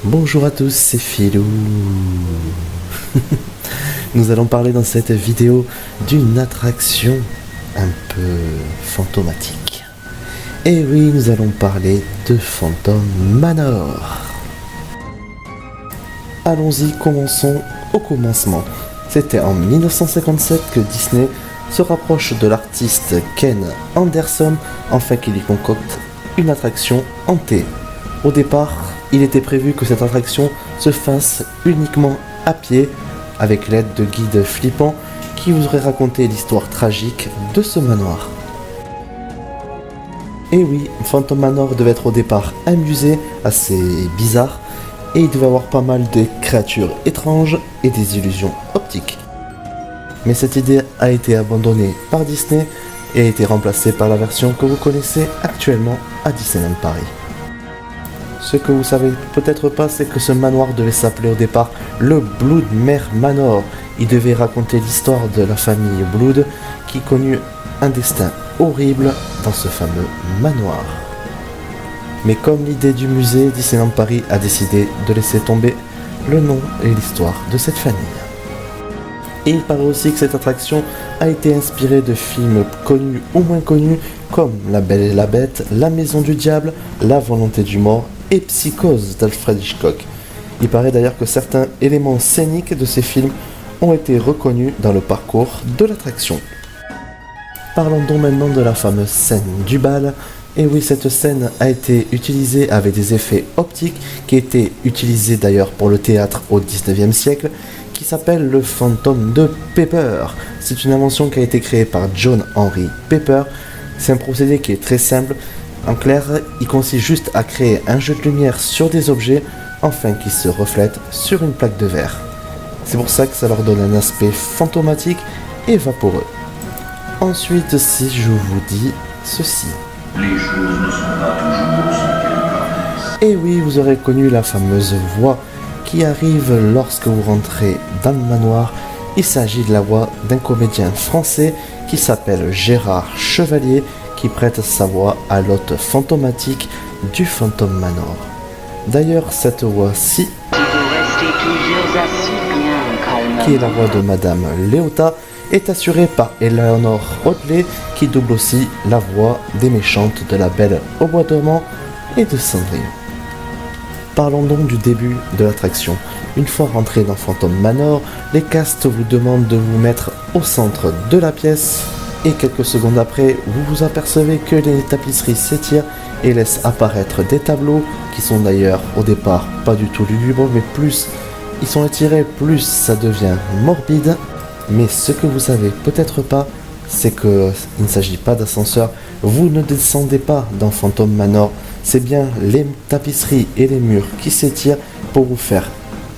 Bonjour à tous, c'est Philou. Nous allons parler dans cette vidéo d'une attraction un peu fantomatique. Et oui, nous allons parler de Phantom Manor. Allons-y, commençons au commencement. C'était en 1957 que Disney se rapproche de l'artiste Ken Anderson afin qu'il y concocte une attraction hantée. Au départ, il était prévu que cette attraction se fasse uniquement à pied, avec l'aide de guides flippants qui vous auraient raconté l'histoire tragique de ce manoir. Et oui, Phantom Manor devait être au départ un musée assez bizarre, et il devait avoir pas mal de créatures étranges et des illusions optiques. Mais cette idée a été abandonnée par Disney et a été remplacée par la version que vous connaissez actuellement à Disneyland Paris. Ce que vous savez peut-être pas, c'est que ce manoir devait s'appeler au départ le Bloodmere Manor. Il devait raconter l'histoire de la famille Blood qui connut un destin horrible dans ce fameux manoir. Mais comme l'idée du musée, Disneyland Paris a décidé de laisser tomber le nom et l'histoire de cette famille. Et il paraît aussi que cette attraction a été inspirée de films connus ou moins connus comme La Belle et la Bête, La Maison du Diable, La Volonté du Mort et Psychose d'Alfred Hitchcock. Il paraît d'ailleurs que certains éléments scéniques de ces films ont été reconnus dans le parcours de l'attraction. Parlons donc maintenant de la fameuse scène du bal. Et oui, cette scène a été utilisée avec des effets optiques qui étaient utilisés d'ailleurs pour le théâtre au 19e siècle, qui s'appelle le fantôme de Pepper. C'est une invention qui a été créée par John Henry Pepper. C'est un procédé qui est très simple. En clair, il consiste juste à créer un jeu de lumière sur des objets afin qu'ils se reflètent sur une plaque de verre. C'est pour ça que ça leur donne un aspect fantomatique et vaporeux. Ensuite, si je vous dis ceci. Les choses ne sont pas toujours ce qu'elles paraissent. Et oui, vous aurez connu la fameuse voix qui arrive lorsque vous rentrez dans le manoir. Il s'agit de la voix d'un comédien français qui s'appelle Gérard Chevalier, qui prête sa voix à l'hôte fantomatique du Phantom Manor. D'ailleurs, cette voix-ci, qui est la voix de Madame Léota, est assurée par Eleanor Audley, qui double aussi la voix des méchantes de La Belle au Bois dormant et de Cendrillon. Parlons donc du début de l'attraction. Une fois rentré dans Phantom Manor, les castes vous demandent de vous mettre au centre de la pièce, et quelques secondes après, vous vous apercevez que les tapisseries s'étirent et laissent apparaître des tableaux qui sont d'ailleurs au départ pas du tout lugubres, mais plus ils sont étirés, plus ça devient morbide. Mais ce que vous savez peut-être pas, c'est qu'il ne s'agit pas d'ascenseur. Vous ne descendez pas dans Phantom Manor, c'est bien les tapisseries et les murs qui s'étirent pour vous faire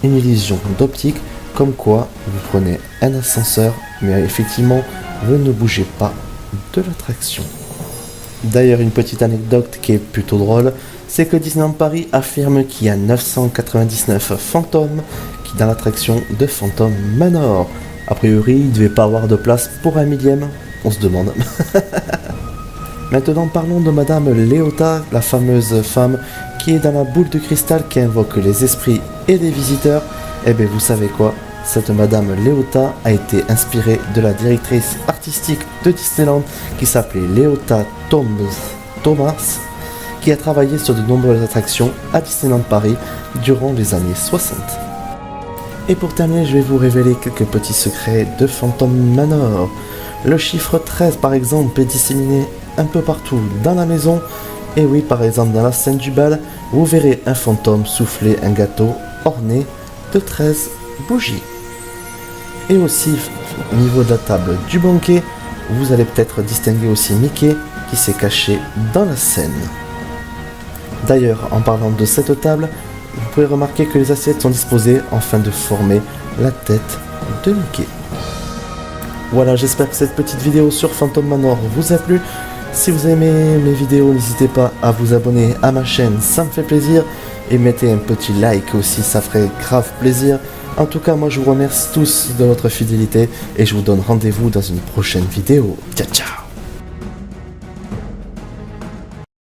une illusion d'optique, comme quoi vous prenez un ascenseur, mais effectivement vous ne bougez pas de l'attraction. D'ailleurs, une petite anecdote qui est plutôt drôle, c'est que Disneyland Paris affirme qu'il y a 999 fantômes qui dans l'attraction de Phantom Manor. A priori, il ne devait pas avoir de place pour un millième, on se demande. Maintenant, parlons de Madame Léota, la fameuse femme qui est dans la boule de cristal qui invoque les esprits et les visiteurs. Eh bien, vous savez quoi? Cette Madame Léota a été inspirée de la directrice artistique de Disneyland qui s'appelait Léota Thomas, qui a travaillé sur de nombreuses attractions à Disneyland Paris durant les années 60. Et pour terminer, je vais vous révéler quelques petits secrets de Phantom Manor. Le chiffre 13 par exemple est disséminé un peu partout dans la maison. Et oui, par exemple dans la scène du bal, vous verrez un fantôme souffler un gâteau orné de 13 bougies. Et aussi au niveau de la table du banquet, vous allez peut-être distinguer aussi Mickey qui s'est caché dans la scène. D'ailleurs, en parlant de cette table, vous pouvez remarquer que les assiettes sont disposées afin de former la tête de Mickey. Voilà, j'espère que cette petite vidéo sur Phantom Manor vous a plu. Si vous aimez mes vidéos, n'hésitez pas à vous abonner à ma chaîne, ça me fait plaisir. Et mettez un petit like aussi, ça ferait grave plaisir. En tout cas, moi je vous remercie tous de votre fidélité et je vous donne rendez-vous dans une prochaine vidéo. Ciao ciao.